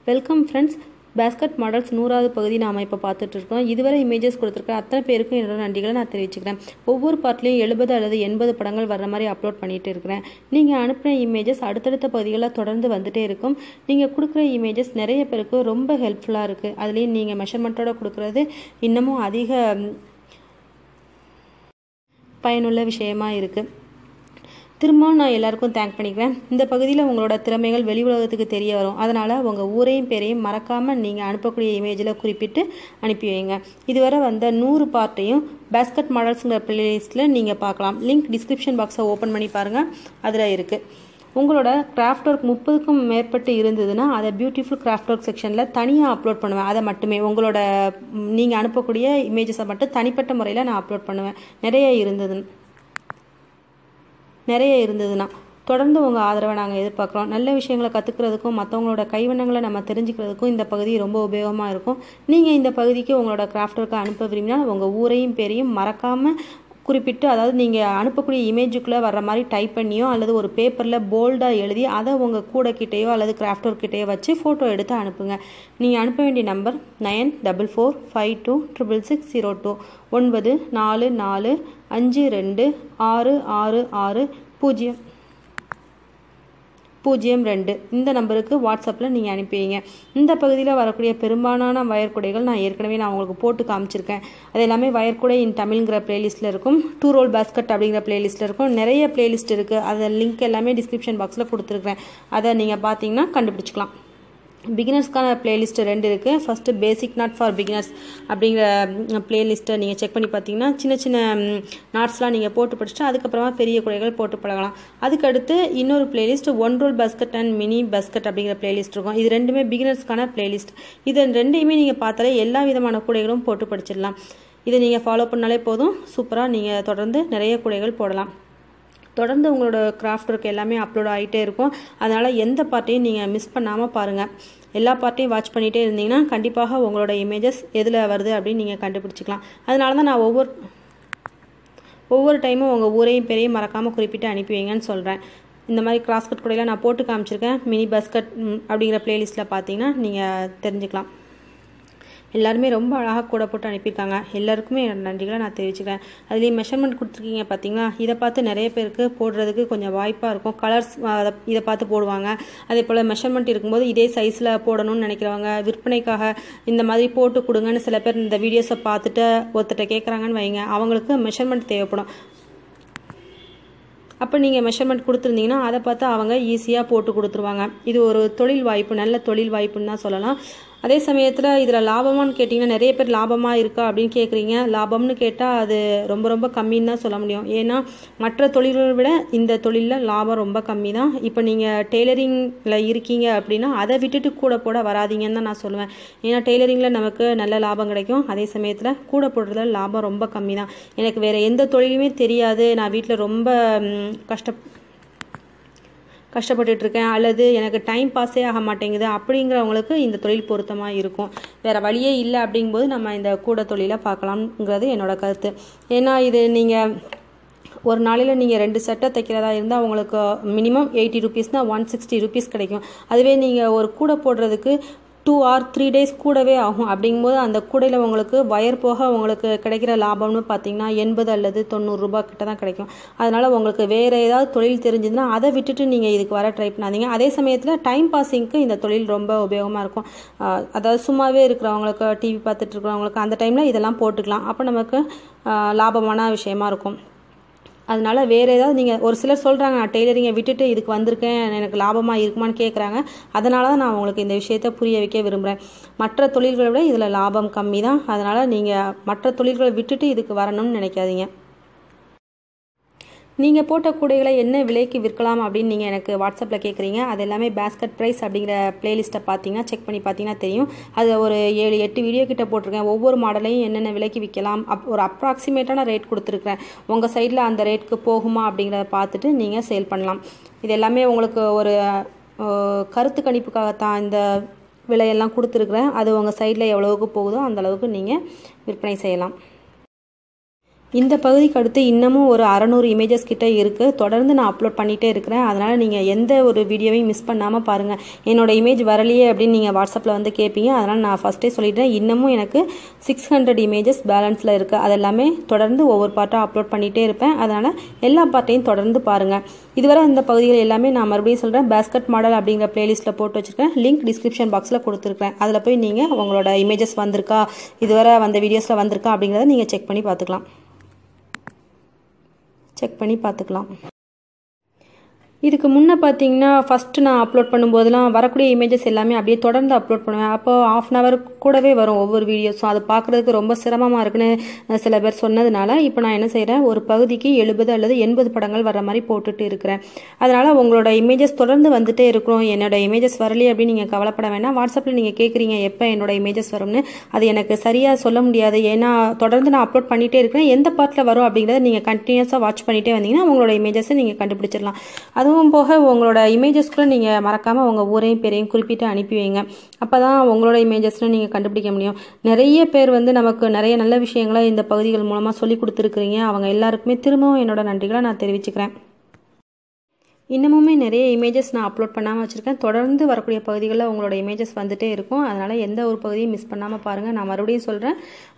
Welcome friends. Basket models 100வது பகுதி நாம் இப்போ பார்த்துட்டு இருக்கோம். இதுவரை இமேஜஸ் கொடுத்துருக்க அத்தனை பேருக்கும் என்னோட நன்றிகளை நான் தெரிவிச்சுக்கிறேன். ஒவ்வொரு பார்ட்லேயும் 70 அல்லது 80 படங்கள் வர்ற மாதிரி அப்லோட் பண்ணிட்டு இருக்கிறேன். நீங்கள் அனுப்பின இமேஜஸ் அடுத்தடுத்த பகுதிகளில் தொடர்ந்து வந்துட்டே இருக்கும். நீங்கள் கொடுக்குற இமேஜஸ் நிறைய பேருக்கு ரொம்ப ஹெல்ப்ஃபுல்லாக இருக்குது. அதுலேயும் நீங்கள் மெஷர்மெண்ட்டோட கொடுக்குறது இன்னமும் அதிக பயனுள்ள விஷயமா இருக்குது. திரும்ப நான் எல்லாருக்கும் தேங்க் பண்ணிக்கிறேன். இந்த பகுதியில் உங்களோட திறமைகள் வெளி உலகத்துக்கு தெரிய வரும். அதனால் உங்கள் ஊரையும் பேரையும் மறக்காமல் நீங்கள் அனுப்பக்கூடிய இமேஜில் குறிப்பிட்டு அனுப்பி வைங்க. இதுவரை வந்த 100 பார்ட்டையும் பேஸ்கட் மாடல்ஸுங்கிற பிளேலிஸ்ட்டில் நீங்கள் பார்க்கலாம். லிங்க் டிஸ்கிரிப்ஷன் பாக்ஸை ஓப்பன் பண்ணி பாருங்கள், அதில் இருக்குது. உங்களோட கிராஃப்ட் ஒர்க் 30க்கும் மேற்பட்டு இருந்ததுன்னா அதை பியூட்டிஃபுல் கிராஃப்ட் ஒர்க் செக்ஷனில் தனியாக அப்லோட் பண்ணுவேன். அதை மட்டுமே உங்களோட நீங்கள் அனுப்பக்கூடிய இமேஜஸை மட்டும் தனிப்பட்ட முறையில் நான் அப்லோட் பண்ணுவேன். நிறைய இருந்ததுன்னா தொடர்ந்து உங்கள் ஆதரவை நாங்கள் எதிர்பார்க்குறோம். நல்ல விஷயங்களை கற்றுக்கிறதுக்கும் மற்றவங்களோட கைவண்ணங்களை நம்ம தெரிஞ்சுக்கிறதுக்கும் இந்த பகுதி ரொம்ப உபயோகமாக இருக்கும். நீங்கள் இந்த பகுதிக்கு உங்களோட கிராஃப்ட் ஒர்க்கை அனுப்ப விரும்பினால் உங்கள் ஊரையும் பேரையும் மறக்காமல் குறிப்பிட்டு, அதாவது நீங்கள் அனுப்பக்கூடிய இமேஜுக்குள்ளே வர்ற மாதிரி டைப் பண்ணியோ அல்லது ஒரு பேப்பரில் போல்டாக எழுதி அதை உங்கள் கூடக்கிட்டேயோ அல்லது கிராஃப்ட் ஒர்க்கிட்டேயோ வச்சு ஃபோட்டோ எடுத்து அனுப்புங்க. நீங்கள் அனுப்ப வேண்டிய நம்பர் 9445266602 9452 இந்த நம்பருக்கு வாட்ஸ்அப்பில் நீங்கள் அனுப்பிவிங்க. இந்த பகுதியில் வரக்கூடிய பெரும்பாலான வயர்குடைகள் நான் உங்களுக்கு போட்டு காமிச்சிருக்கேன். அது எல்லாமே வயர்குடை இன் தமிழ்ங்கிற பிளேலிஸ்ட்டில் இருக்கும். 2 ரோல் பேஸ்கட் அப்படிங்கிற பிளேலிஸ்ட்டில் இருக்கும். நிறைய பிளேலிஸ்ட் இருக்குது. அதை லிங்க் எல்லாமே டிஸ்கிரிப்ஷன் பாக்ஸில் கொடுத்துருக்குறேன். அதை நீங்கள் பார்த்தீங்கன்னா கண்டுபிடிச்சிக்கலாம். பிகினர்ஸ்க்கான பிளேலிஸ்ட்டு 2 இருக்குது. First basic not for beginners அப்படிங்கிற பிளேலிஸ்ட்டை நீங்கள் செக் பண்ணி பார்த்தீங்கன்னா சின்ன சின்ன நாட்ஸ்லாம் நீங்கள் போட்டு படிச்சுட்டு அதுக்கப்புறமா பெரிய குடைகள் போட்டு பழகலாம். அதுக்கடுத்து இன்னொரு playlist 1 roll basket and mini basket அப்படிங்கிற பிளேலிஸ்ட் இருக்கும். இது ரெண்டுமே பிகினர்ஸ்க்கான பிளேலிஸ்ட். இது ரெண்டையுமே நீங்கள் பார்த்தாலே எல்லா விதமான குடைகளும் போட்டு படிச்சிடலாம். இதை நீங்கள் ஃபாலோ பண்ணாலே போதும். சூப்பராக நீங்கள் தொடர்ந்து நிறைய குடைகள் போடலாம். தொடர்ந்து உங்களோட கிராஃப்ட் ஒர்க் எல்லாமே அப்லோட் ஆகிட்டே இருக்கும். அதனால் எந்த பார்ட்டையும் நீங்கள் மிஸ் பண்ணாமல் பாருங்கள். எல்லா பார்ட்டையும் வாட்ச் பண்ணிகிட்டே இருந்தீங்கன்னா கண்டிப்பாக உங்களோட இமேஜஸ் எதில் வருது அப்படின்னு நீங்கள் கண்டுபிடிச்சிக்கலாம். அதனால தான் நான் ஒவ்வொரு டைமும் உங்கள் ஊரையும் பேரையும் மறக்காமல் குறிப்பிட்டு அனுப்பி வைங்கன்னு சொல்கிறேன். இந்த மாதிரி கிராஸ்கட் கூடையில் நான் போட்டு காமிச்சிருக்கேன். மினி பேஸ்கட் அப்படிங்கிற பிளேலிஸ்ட்டில் பார்த்தீங்கன்னா நீங்கள் தெரிஞ்சுக்கலாம். எல்லாருமே ரொம்ப அழகாக கூட போட்டு அனுப்பியிருக்காங்க. எல்லாருக்குமே நன்றிகளை நான் தெரிவிச்சுக்கிறேன். அதுலேயும் மெஷர்மெண்ட் கொடுத்துருக்கீங்க பார்த்தீங்களா, இதை பார்த்து நிறைய பேருக்கு போடுறதுக்கு கொஞ்சம் வாய்ப்பாக இருக்கும். கலர்ஸ் இதை பார்த்து போடுவாங்க. அதே போல் மெஷர்மெண்ட் இருக்கும்போது இதே சைஸில் போடணும்னு நினைக்கிறவங்க, விற்பனைக்காக இந்த மாதிரி போட்டு கொடுங்கன்னு சில பேர் இந்த வீடியோஸை பார்த்துட்டு ஒருத்தட்ட கேட்குறாங்கன்னு வைங்க, அவங்களுக்கு மெஷர்மெண்ட் தேவைப்படும். அப்போ நீங்கள் மெஷர்மெண்ட் கொடுத்துருந்தீங்கன்னா அதை பார்த்து அவங்க ஈஸியாக போட்டு கொடுத்துருவாங்க. இது ஒரு தொழில் வாய்ப்பு, நல்ல தொழில் வாய்ப்புன்னு தான் சொல்லலாம். அதே சமயத்தில் இதில் லாபமானு கேட்டிங்கன்னா நிறைய பேர் லாபமாக இருக்கா அப்படின்னு கேட்குறீங்க. லாபம்னு கேட்டால் அது ரொம்ப ரொம்ப கம்மின்னு தான் சொல்ல முடியும். ஏன்னா மற்ற தொழில்களை விட இந்த தொழிலில் லாபம் ரொம்ப கம்மி தான். இப்போ நீங்கள் டெய்லரிங்கில் இருக்கீங்க அப்படின்னா அதை விட்டுட்டு கூட போட வராதிங்கன்னு தான் நான் சொல்லுவேன். ஏன்னா டெய்லரிங்கில் நமக்கு நல்ல லாபம் கிடைக்கும். அதே சமயத்தில் கூட போடுறதுல லாபம் ரொம்ப கம்மி தான். எனக்கு வேறு எந்த தொழிலுமே தெரியாது, நான் வீட்டில் ரொம்ப கஷ்டப்பட்டுட்ருக்கேன் அல்லது எனக்கு டைம் பாஸே ஆக மாட்டேங்குது அப்படிங்கிறவங்களுக்கு இந்த தொழில் பொருத்தமாக இருக்கும். வேறு வழியே இல்லை அப்படிங்கும்போது நம்ம இந்த கூட தொழிலை பார்க்கலாம்ங்கிறது என்னோட கருத்து. ஏன்னா இது நீங்கள் ஒரு நாளையில் நீங்கள் 2 செட்டை தைக்கிறதா இருந்தால் உங்களுக்கு மினிமம் 80 ரூபீஸ்னால் 160 ரூபீஸ் கிடைக்கும். அதுவே நீங்கள் ஒரு கூடை போடுறதுக்கு 2 or 3 days கூடவே ஆகும். அப்படிங்கும்போது அந்த கூடையில் உங்களுக்கு வயர் போக உங்களுக்கு கிடைக்கிற லாபம்னு பார்த்தீங்கன்னா 80 அல்லது 90 ரூபாய் கிட்ட தான் கிடைக்கும். அதனால் உங்களுக்கு வேறு ஏதாவது தொழில் தெரிஞ்சதுன்னா அதை விட்டுட்டு நீங்கள் இதுக்கு வர ட்ரை பண்ணாதீங்க. அதே சமயத்தில் டைம் பாஸிங்க்கு இந்த தொழில் ரொம்ப உபயோகமாக இருக்கும். அதாவது சும்மாவே இருக்கிறவங்களுக்கு, டிவி பார்த்துட்டு இருக்கிறவங்களுக்கு அந்த டைமில் இதெல்லாம் போட்டுக்கலாம். அப்போ நமக்கு லாபமான விஷயமா இருக்கும். அதனால் வேறு ஏதாவது நீங்கள் ஒரு சிலர் சொல்கிறாங்க நான் டெய்லரிங்கை விட்டுட்டு இதுக்கு வந்திருக்கேன், எனக்கு லாபமாக இருக்குமான்னு கேட்குறாங்க. அதனால தான் நான் உங்களுக்கு இந்த விஷயத்தை புரிய வைக்க விரும்புகிறேன். மற்ற தொழில்களை விட இதில் லாபம் கம்மி தான். அதனால் நீங்கள் மற்ற தொழில்களை விட்டுட்டு இதுக்கு வரணும்னு நினைக்காதீங்க. நீங்கள் போட்ட கூடைகளை என்ன விலைக்கு விற்கலாம் அப்படின்னு நீங்கள் எனக்கு வாட்ஸ்அப்பில் கேட்குறீங்க. அது எல்லாமே பேஸ்கட் ப்ரைஸ் அப்படிங்கிற பிளேலிஸ்ட்டை பார்த்தீங்கன்னா செக் பண்ணி பார்த்தீங்கன்னா தெரியும். அது ஒரு 7-8 வீடியோ கிட்ட போட்டிருக்கேன். ஒவ்வொரு மாடலையும் என்னென்ன விலைக்கு விற்கலாம் ஒரு அப்ராக்சிமேட்டான ரேட் கொடுத்துருக்குறேன். உங்கள் சைடில் அந்த ரேட்டுக்கு போகுமா அப்படிங்கிறத பார்த்துட்டு நீங்கள் சேல் பண்ணலாம். இது எல்லாமே உங்களுக்கு ஒரு கருத்து கணிப்புக்காகத்தான் இந்த விலையெல்லாம் கொடுத்துருக்குறேன். அது உங்கள் சைடில் எவ்வளவுக்கு போகுதோ அந்த அளவுக்கு நீங்கள் விற்பனை செய்யலாம். இந்த பகுதிக்கு அடுத்து இன்னமும் ஒரு 600 இமேஜஸ் கிட்ட இருக்குது. தொடர்ந்து நான் அப்லோட் பண்ணிகிட்டே இருக்கிறேன். அதனால் நீங்கள் எந்த ஒரு வீடியோவையும் மிஸ் பண்ணாமல் பாருங்கள். என்னோட இமேஜ் வரலையே அப்படின்னு நீங்கள் வாட்ஸ்அப்பில் வந்து கேட்பீங்க. அதனால் நான் ஃபஸ்ட்டே சொல்லிட்டேன், இன்னமும் எனக்கு 600 இமேஜஸ் பேலன்ஸில் இருக்குது. அதெல்லாமே தொடர்ந்து ஒவ்வொரு பார்ட்டாக அப்லோட் பண்ணிகிட்டே இருப்பேன். அதனால் எல்லா பார்ட்டையும் தொடர்ந்து பாருங்கள். இதுவரை இந்த பகுதிகள் எல்லாமே நான் மறுபடியும் சொல்கிறேன், பேஸ்கட் மாடல் அப்படிங்கிற பிளேலிஸ்ட்டில் போட்டு வச்சுருக்கேன். லிங்க் டிஸ்கிரிப்ஷன் பாக்ஸில் கொடுத்துருக்கேன். அதில் போய் நீங்கள் உங்களோட இமேஜஸ் வந்திருக்கா, இதுவரை வந்த வீடியோஸில் வந்திருக்கா அப்படிங்கிறத நீங்கள் செக் பண்ணி பார்த்துக்கலாம். இதுக்கு முன்னே பார்த்தீங்கன்னா ஃபஸ்ட்டு நான் அப்லோட் பண்ணும்போதெல்லாம் வரக்கூடிய இமேஜஸ் எல்லாமே அப்படியே தொடர்ந்து அப்லோட் பண்ணுவேன். அப்போது ½ அன் ஹவர் கூடவே வரும் ஒவ்வொரு வீடியோஸும். அது பார்க்குறதுக்கு ரொம்ப சிரமமாக இருக்குன்னு சில பேர் சொன்னதுனால இப்போ நான் என்ன செய்கிறேன், ஒரு பகுதிக்கு 70 அல்லது 80 படங்கள் வர மாதிரி போட்டுட்டு இருக்கிறேன். அதனால் உங்களோட இமேஜஸ் தொடர்ந்து வந்துட்டே இருக்கும். என்னோட இமேஜஸ் வரலையே அப்படின்னு நீங்கள் கவலைப்பட வேண்டாம். வாட்ஸ்அப்பில் நீங்கள் கேட்குறீங்க எப்போ என்னோட இமேஜஸ் வரும்னு. அது எனக்கு சரியாக சொல்ல முடியாது. ஏன்னா தொடர்ந்து நான் அப்லோட் பண்ணிகிட்டே இருக்கிறேன். எந்த பார்ட்டில் வரும் அப்படிங்கிறத நீங்கள் கண்டினியூஸாக வாட்ச் பண்ணிகிட்டே வந்தீங்கன்னா உங்களோட இமேஜஸை நீங்கள் கண்டுபிடிச்சிடலாம். அதுவும் போக உங்களோட இமேஜஸ்க்குள்ள நீங்கள் மறக்காமல் உங்கள் ஊரையும் பேரையும் குறிப்பிட்டு அனுப்பி வைங்க. அப்போ தான் உங்களோட இமேஜஸில் நீங்கள் கண்டுபிடிக்க முடியும். நிறைய பேர் வந்து நமக்கு நிறைய நல்ல விஷயங்களை இந்த பகுதிகள் மூலமாக சொல்லி கொடுத்துருக்குறீங்க. அவங்க எல்லாருக்குமே திரும்பவும் என்னோட நன்றிகளை நான் தெரிவிச்சுக்கிறேன். இன்னமுமே நிறைய இமேஜஸ் நான் அப்லோட் பண்ணாமல் வச்சுருக்கேன். தொடர்ந்து வரக்கூடிய பகுதிகளில் உங்களோட இமேஜஸ் வந்துகிட்டே இருக்கும். அதனால் எந்த ஒரு பகுதியும் மிஸ் பண்ணாமல் பாருங்கள். நான் மறுபடியும் சொல்கிறேன்,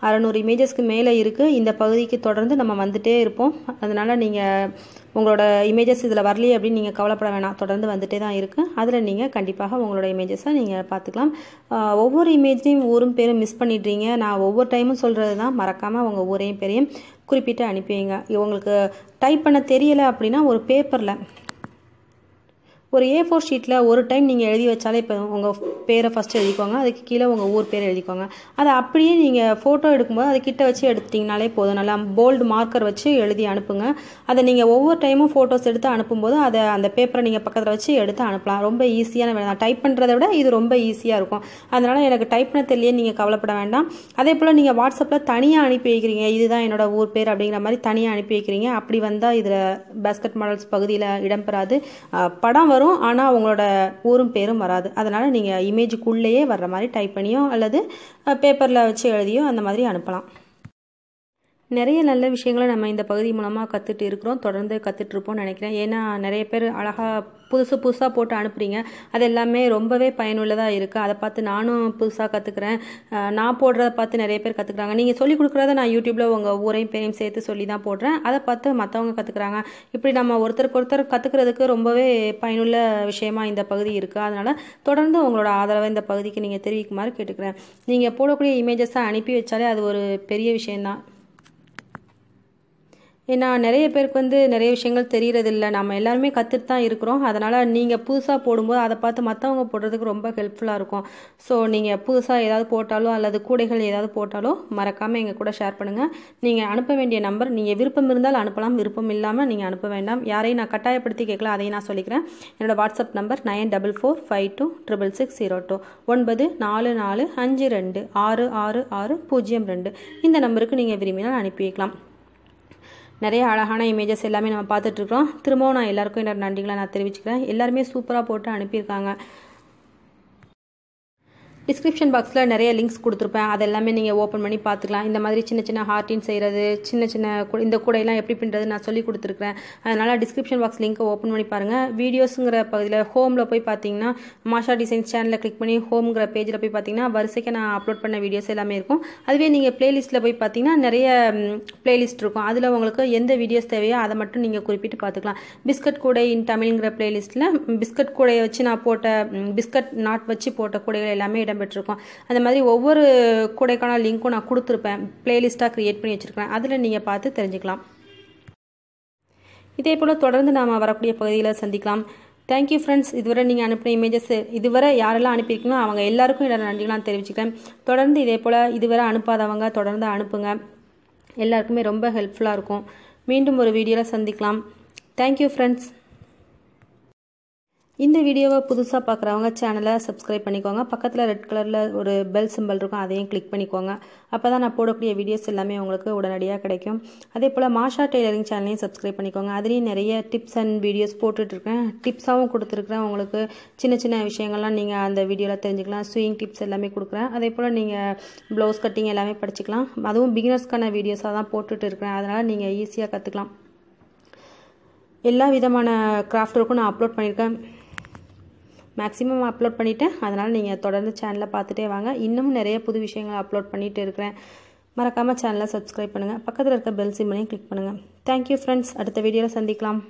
600 இமேஜஸ்க்கு மேலே இருக்குது. இந்த பகுதிக்கு தொடர்ந்து நம்ம வந்துகிட்டே இருப்போம். அதனால் நீங்கள் உங்களோட இமேஜஸ் இதில் வரலையே அப்படின்னு நீங்கள் கவலைப்பட வேணாம். தொடர்ந்து வந்துகிட்டே தான் இருக்குது. அதில் நீங்கள் கண்டிப்பாக உங்களோட இமேஜஸை நீங்கள் பார்த்துக்கலாம். ஒவ்வொரு இமேஜையும் ஊரும் பேரும் மிஸ் பண்ணிடுறீங்க. நான் ஒவ்வொரு டைமும் சொல்கிறது தான், மறக்காமல் உங்கள் ஊரையும் பேரையும் குறிப்பிட்டு அனுப்பி வைங்க. உங்களுக்கு டைப் பண்ண தெரியலை அப்படின்னா ஒரு பேப்பரில் ஒரு A4 ஷீட்டில் ஒரு டைம் நீங்கள் எழுதி வச்சாலே இப்போ உங்கள் பேரை ஃபஸ்ட்டு எழுதிக்கோங்க. அதுக்கு கீழே உங்கள் ஊர் பேரை எழுதிக்கோங்க. அதை அப்படியே நீங்கள் ஃபோட்டோ எடுக்கும்போது அதை கிட்ட வச்சு எடுத்திங்கனாலே போதும். நல்லா போல்டு மார்க்கர் வச்சு எழுதி அனுப்புங்க. அதை நீங்கள் ஒவ்வொரு டைமும் ஃபோட்டோஸ் எடுத்து அனுப்பும்போது அதை அந்த பேப்பரை நீங்கள் பக்கத்தில் வச்சு எடுத்து அனுப்பலாம். ரொம்ப ஈஸியான வேலை தான். டைப் பண்ணுறதை விட இது ரொம்ப ஈஸியாக இருக்கும். அதனால் எனக்கு டைப் பண்ண தெரியலையே நீங்கள் கவலைப்பட வேண்டாம். அதே போல் நீங்கள் வாட்ஸ்அப்பில் தனியாக அனுப்பி வைக்கிறீங்க, இதுதான் என்னோட ஊர் பேர் அப்படிங்கிற மாதிரி தனியாக அனுப்பி வைக்கிறீங்க. அப்படி வந்தால் இதில் பேஸ்கட் மாடல்ஸ் பகுதியில் இடம்பெறாது. படம் வரும், ஆனால் உங்களோட ஊரும் பேரும் வராது. அதனால் நீங்கள் இமேஜுக்குள்ளேயே வர்ற மாதிரி டைப் பண்ணியோ அல்லது பேப்பரில் வச்சு எழுதியோ அந்த மாதிரி அனுப்பலாம். நிறைய நல்ல விஷயங்களை நம்ம இந்த பகுதி மூலமாக கற்றுட்டு இருக்கிறோம். தொடர்ந்து கற்றுட்ருப்போம்னு நினைக்கிறேன். ஏன்னா நிறைய பேர் அழகாக புதுசாக போட்டு அனுப்புகிறீங்க. அது எல்லாமே ரொம்பவே பயனுள்ளதாக இருக்குது. அதை பார்த்து நானும் புதுசாக கற்றுக்குறேன். நான் போடுறத பார்த்து நிறைய பேர் கற்றுக்குறாங்க. நீங்கள் சொல்லிக் கொடுக்குறத நான் யூடியூப்பில் உங்கள் ஊரையும் பேரையும் சேர்த்து சொல்லி தான் போடுறேன். அதை பார்த்து மற்றவங்க கற்றுக்குறாங்க. இப்படி நம்ம ஒருத்தருக்கு ஒருத்தர் கற்றுக்கிறதுக்கு ரொம்பவே பயனுள்ள விஷயமா இந்த பகுதி இருக்குது. அதனால் தொடர்ந்து உங்களோட ஆதரவை இந்த பகுதிக்கு நீங்கள் தெரிவிக்குமாறு கேட்டுக்கிறேன். நீங்கள் போடக்கூடிய இமேஜஸை அனுப்பி வச்சாலே அது ஒரு பெரிய விஷயந்தான். ஏன்னா நிறைய பேருக்கு வந்து நிறைய விஷயங்கள் தெரியறதில்ல. நம்ம எல்லாருமே கற்றுட்டு தான் இருக்கிறோம். அதனால் நீங்கள் புதுசாக போடும்போது அதை பார்த்து மற்றவங்க போடுறதுக்கு ரொம்ப ஹெல்ப்ஃபுல்லாக இருக்கும். ஸோ நீங்கள் புதுசாக ஏதாவது போட்டாலோ அல்லது கூடைகள் ஏதாவது போட்டாலோ மறக்காமல் எங்கள் கூட ஷேர் பண்ணுங்கள். நீங்கள் அனுப்ப வேண்டிய நம்பர், நீங்கள் விருப்பம் இருந்தால் அனுப்பலாம், விருப்பம் இல்லாமல் நீங்கள் அனுப்ப வேண்டாம். யாரையும் நான் கட்டாயப்படுத்தி கேட்கல, அதையும் நான் சொல்லிக்கிறேன். என்னோடய வாட்ஸ்அப் நம்பர் 9445266002 9452566602. இந்த நம்பருக்கு நீங்கள் விரும்பினால் அனுப்பி வைக்கலாம். நிறைய அழகான இமேஜஸ் எல்லாமே நம்ம பார்த்துட்ருக்கோம். திரும்பவும் நான் எல்லாருக்கும் என்னோட நன்றிகளை நான் தெரிவிச்சுக்கிறேன். எல்லாருமே சூப்பராக போட்டு அனுப்பியிருக்காங்க. டிஸ்கிரிப்ஷன் பாக்ஸில் நிறைய லிங்க்ஸ் கொடுத்துருப்பேன். அது எல்லாமே நீங்கள் ஓப்பன் பண்ணி பார்த்துக்கலாம். இந்த மாதிரி சின்ன சின்ன ஹார்ட்டின் செய்கிறது, சின்ன இந்த கூடையெல்லாம் எப்படி பின்னுறது நான் சொல்லி கொடுத்துருக்குறேன். அதனால் டிஸ்கிரிப்ஷன் பாக்ஸ் லிங்க்கை ஓப்பன் பண்ணி பாருங்கள். வீடியோஸுங்கிற பகுதியில் ஹோமில் போய் பார்த்தீங்கன்னா மாஷா டிசைன்ஸ் சேனலில் கிளிக் பண்ணி ஹோம்ங்கிற பேஜில் போய் பார்த்தீங்கன்னா வரிசைக்கு நான் அப்லோட் பண்ண வீடியோஸ் எல்லாமே இருக்கும். அதுவே நீங்கள் பிளேலிஸ்ட்டில் போய் பார்த்தீங்கன்னா நிறைய பிளேலிஸ்ட் இருக்கும். அதில் உங்களுக்கு எந்த வீடியோஸ் தேவையோ அதை மட்டும் நீங்கள் குறிப்பிட்டு பார்த்துக்கலாம். பிஸ்கட் கூடை இன் தமிழ்ங்கிற பிளேலிஸ்ட்டில் பிஸ்கட் கூடையை வச்சு நான் போட்ட பிஸ்கட் நாட் வச்சு போட்ட கூடைகள் எல்லாமே பெற்றிருக்கோம். அந்த மாதிரி ஒவ்வொரு கூடைக்கான லிங்க்கும் நான் கொடுத்துருப்பேன். பிளேலிஸ்ட்டாக கிரியேட் பண்ணி வச்சுருக்கேன். அதில் நீங்கள் பார்த்து தெரிஞ்சுக்கலாம். இதே போல் தொடர்ந்து நாம் வரக்கூடிய பகுதியில் சந்திக்கலாம். Thank you friends. இதுவரை நீங்கள் அனுப்பின இமேஜஸ் இதுவரை யாரெல்லாம் அனுப்பியிருக்கீங்களோ அவங்க எல்லாருக்கும் என்னோட நன்றிகளை நான் தெரிவிச்சுக்கிறேன். தொடர்ந்து இதே போல் இதுவரை அனுப்பாதவங்க தொடர்ந்து அனுப்புங்க. எல்லாருக்குமே ரொம்ப ஹெல்ப்ஃபுல்லாக இருக்கும். மீண்டும் ஒரு வீடியோவில் சந்திக்கலாம். Thank you friends. இந்த வீடியோவை புதுசாக பார்க்குறவங்க சேனலை சப்ஸ்கிரைப் பண்ணிக்கோங்க. பக்கத்தில் ரெட் கலரில் ஒரு பெல் சிம்பிள் இருக்கும், அதையும் கிளிக் பண்ணிக்கோங்க. அப்போ தான் நான் போடக்கூடிய வீடியோஸ் எல்லாமே உங்களுக்கு உடனடியாக கிடைக்கும். அதே போல் மாஷா டெய்லரிங் சேனலையும் சப்ஸ்கிரைப் பண்ணிக்கோங்க. அதுலேயும் நிறைய டிப்ஸ் அண்ட் வீடியோஸ் போட்டுட்ருக்கேன். டிப்ஸாகவும் கொடுத்துருக்குறேன். உங்களுக்கு சின்ன சின்ன விஷயங்கள்லாம் நீங்கள் அந்த வீடியோவில் தெரிஞ்சுக்கலாம். ஸ்விங் டிப்ஸ் எல்லாமே கொடுக்குறேன். அதே போல் நீங்கள் ப்ளவுஸ் கட்டிங் எல்லாமே படிச்சுக்கலாம். அதுவும் பிகினர்ஸ்க்கான வீடியோஸாக தான் போட்டுட்டு இருக்கிறேன். அதனால் நீங்கள் ஈஸியாக கற்றுக்கலாம். எல்லா விதமான கிராஃப்ட் ஒர்க்கும் நான் அப்லோட் பண்ணியிருக்கேன். மேக்ஸிமம் அப்லோட் பண்ணிவிட்டேன். அதனால் நீங்கள் தொடர்ந்து சேனலை பார்த்துட்டே வாங்க. இன்னும் நிறைய புது விஷயங்களை அப்லோட் பண்ணிகிட்டு இருக்கிறேன். மறக்காமல் சேனலை சப்ஸ்கிரைப் பண்ணுங்கள். பக்கத்தில் இருக்க பெல் சிம்பளையும் கிளிக் பண்ணுங்கள். Thank you friends. அடுத்த வீடியோவில் சந்திக்கலாம்.